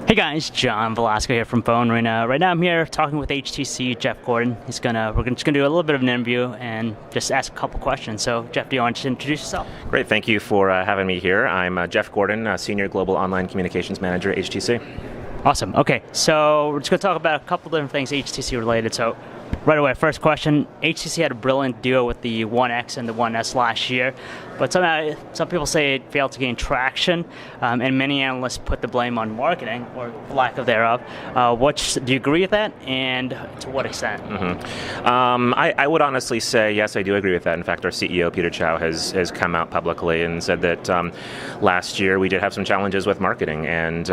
Hey guys, John Velasco here from Phone Arena. Right now I'm here talking with HTC Jeff Gordon. We're just gonna do a little bit of an interview and just ask a couple questions. So Jeff, do you want to introduce yourself? Great, thank you for having me here. I'm Jeff Gordon, Senior Global Online Communications Manager at HTC. Awesome. Okay, so we're just gonna talk about a couple different things HTC related. So right away, first question, HTC had a brilliant deal with the One X and the One S last year, but some people say it failed to gain traction, and many analysts put the blame on marketing, or lack of thereof. Do you agree with that, and to what extent? I would honestly say, yes, I do agree with that. In fact, our CEO, Peter Chow, has come out publicly and said that last year we did have some challenges with marketing, and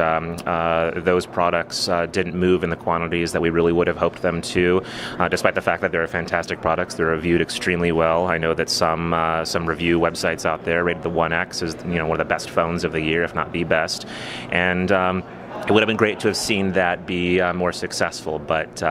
those products didn't move in the quantities that we really would have hoped them to. Despite the fact that they're fantastic products, they're reviewed extremely well. I know that some review websites out there rated the One X as one of the best phones of the year, if not the best, and it would have been great to have seen that be more successful, but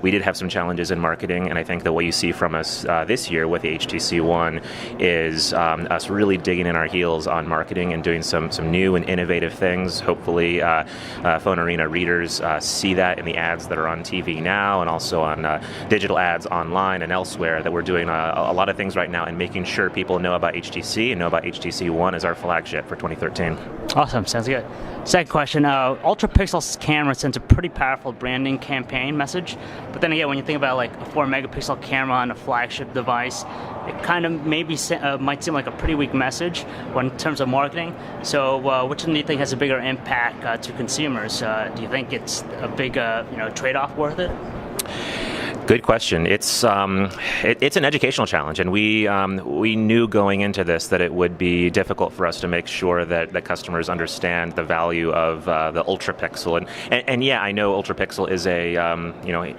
we did have some challenges in marketing, and I think that what you see from us this year with the HTC One is us really digging in our heels on marketing and doing some new and innovative things. Hopefully, Phone Arena readers see that in the ads that are on TV now, and also on digital ads online and elsewhere, that we're doing a lot of things right now and making sure people know about HTC and know about HTC One as our flagship for 2013. Awesome, sounds good. Second question, Ultra Pixel camera sends a pretty powerful branding campaign message, but then again, when you think about like a 4-megapixel camera on a flagship device, it kind of might seem like a pretty weak message in terms of marketing. So which one do you think has a bigger impact to consumers? Do you think it's a big trade-off worth it? Good question. It's an educational challenge, and we knew going into this that it would be difficult for us to make sure that customers understand the value of the Ultra Pixel. And yeah, I know Ultra Pixel is a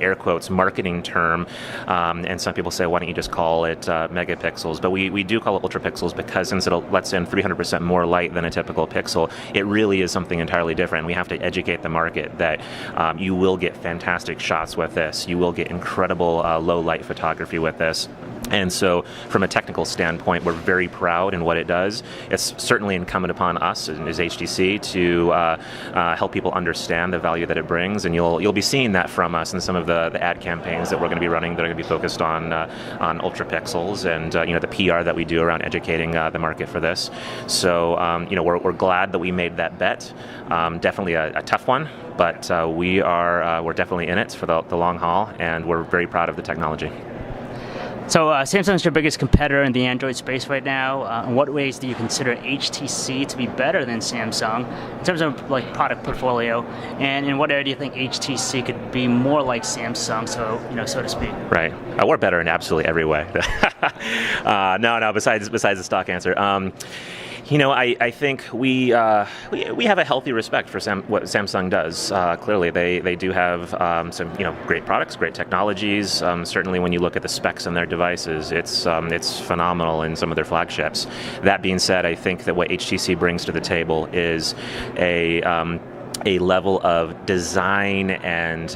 air quotes marketing term, and some people say, why don't you just call it megapixels? But we do call it Ultra Pixels because since it lets in 300% more light than a typical pixel, it really is something entirely different. We have to educate the market that you will get fantastic shots with this. You will get incredible low light photography with this. And so from a technical standpoint, we're very proud in what it does. It's certainly incumbent upon us as HTC to help people understand the value that it brings, and you'll be seeing that from us in some of the ad campaigns that we're going to be running that are going to be focused on Ultra Pixels and the PR that we do around educating the market for this. So we're glad that we made that bet. Definitely a tough one, but we're definitely in it for the long haul, and we're very proud of the technology. So Samsung's your biggest competitor in the Android space right now. In what ways do you consider HTC to be better than Samsung in terms of like product portfolio? And in what area do you think HTC could be more like Samsung, so to speak? Right. We're better in absolutely every way. No. Besides the stock answer. I think we have a healthy respect for what Samsung does. Clearly, they do have some great products, great technologies. Certainly, when you look at the specs on their devices, it's phenomenal in some of their flagships. That being said, I think that what HTC brings to the table is a level of design and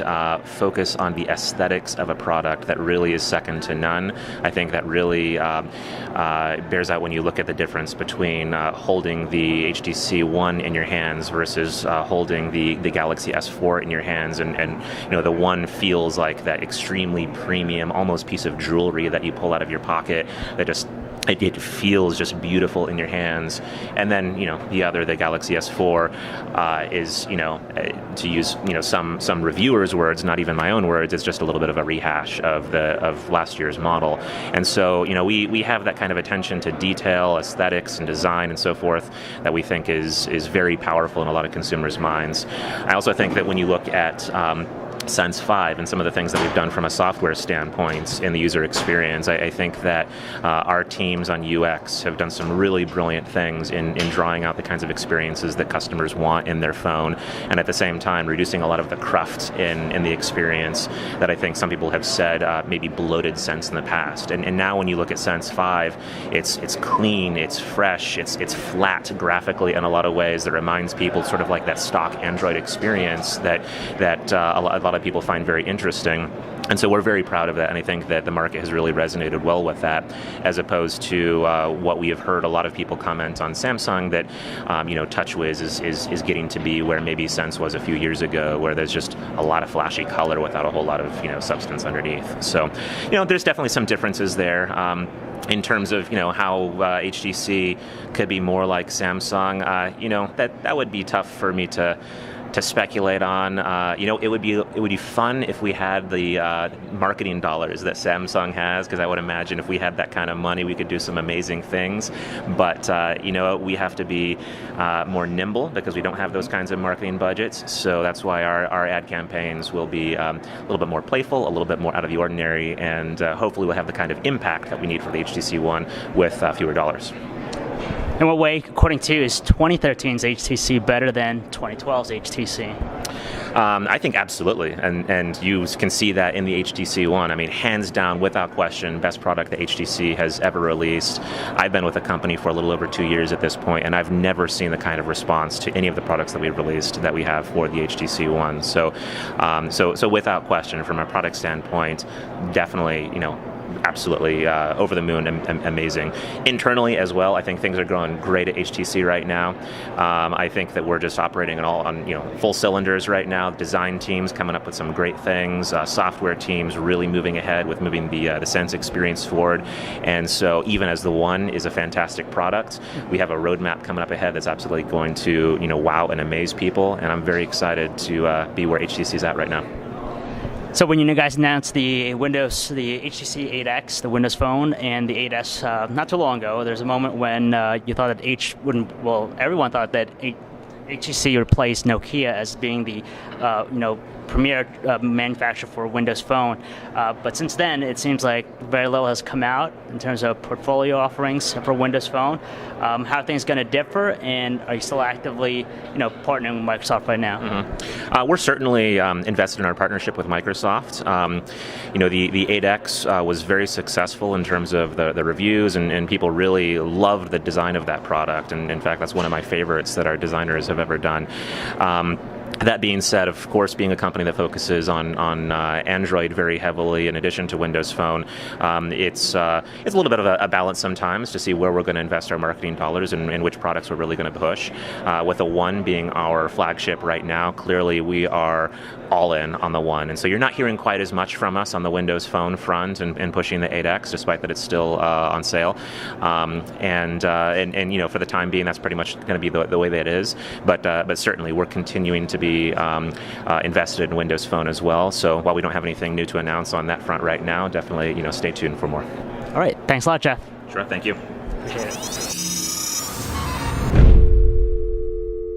focus on the aesthetics of a product that really is second to none. I think that really bears out when you look at the difference between holding the HTC One in your hands versus holding the Galaxy S4 in your hands, and the One feels like that extremely premium, almost piece of jewelry that you pull out of your pocket that just it feels just beautiful in your hands. And then the other, the Galaxy S4, is to use some reviewers' words, not even my own words, it's just a little bit of a rehash of last year's model. And so we have that kind of attention to detail, aesthetics, and design, and so forth that we think is very powerful in a lot of consumers' minds. I also think that when you look at Sense 5 and some of the things that we've done from a software standpoint in the user experience, I think that our teams on UX have done some really brilliant things in drawing out the kinds of experiences that customers want in their phone, and at the same time reducing a lot of the cruft in the experience that I think some people have said maybe bloated Sense in the past. And now when you look at Sense 5, it's clean, it's fresh, it's flat graphically in a lot of ways that reminds people sort of like that stock Android experience that a lot of people find very interesting. And so we're very proud of that, and I think that the market has really resonated well with that, as opposed to what we have heard a lot of people comment on Samsung, that TouchWiz is getting to be where maybe Sense was a few years ago, where there's just a lot of flashy color without a whole lot of substance underneath. So there's definitely some differences there. In terms of how HTC could be more like Samsung, that would be tough for me to speculate on. It would be fun if we had the marketing dollars that Samsung has, because I would imagine if we had that kind of money, we could do some amazing things. But we have to be more nimble, because we don't have those kinds of marketing budgets. So that's why our ad campaigns will be a little bit more playful, a little bit more out of the ordinary, and hopefully we'll have the kind of impact that we need for the HTC One with fewer dollars. In what way, according to you, is 2013's HTC better than 2012's HTC? I think absolutely, and you can see that in the HTC One. I mean, hands down, without question, best product that HTC has ever released. I've been with the company for a little over 2 years at this point, and I've never seen the kind of response to any of the products that we've released that we have for the HTC One. So without question, from a product standpoint, definitely, absolutely over the moon, amazing. Internally as well, I think things are going great at HTC right now. I think that we're just operating on full cylinders right now. Design teams coming up with some great things. Software teams really moving ahead with moving the Sense experience forward. And so even as the One is a fantastic product, we have a roadmap coming up ahead that's absolutely going to wow and amaze people. And I'm very excited to be where HTC is at right now. So when you guys announced the HTC 8X, the Windows Phone, and the 8S not too long ago, there's a moment when you thought that everyone thought that HTC replaced Nokia as being the premier manufacturer for Windows Phone. But since then, it seems like very little has come out in terms of portfolio offerings for Windows Phone. How are things going to differ, and are you still actively partnering with Microsoft right now? Mm-hmm. We're certainly invested in our partnership with Microsoft. The 8X was very successful in terms of the reviews, and people really loved the design of that product. And in fact, that's one of my favorites that our designers have ever done. That being said, of course, being a company that focuses on Android very heavily, in addition to Windows Phone, it's a little bit of a balance sometimes to see where we're going to invest our marketing dollars and which products we're really going to push. With the One being our flagship right now, clearly we are all in on the One, and so you're not hearing quite as much from us on the Windows Phone front and pushing the 8X, despite that it's still on sale. And for the time being, that's pretty much going to be the way that it is. But certainly we're continuing to be invested in Windows Phone as well. So while we don't have anything new to announce on that front right now, definitely stay tuned for more. All right, thanks a lot, Jeff. Sure, thank you. Appreciate it.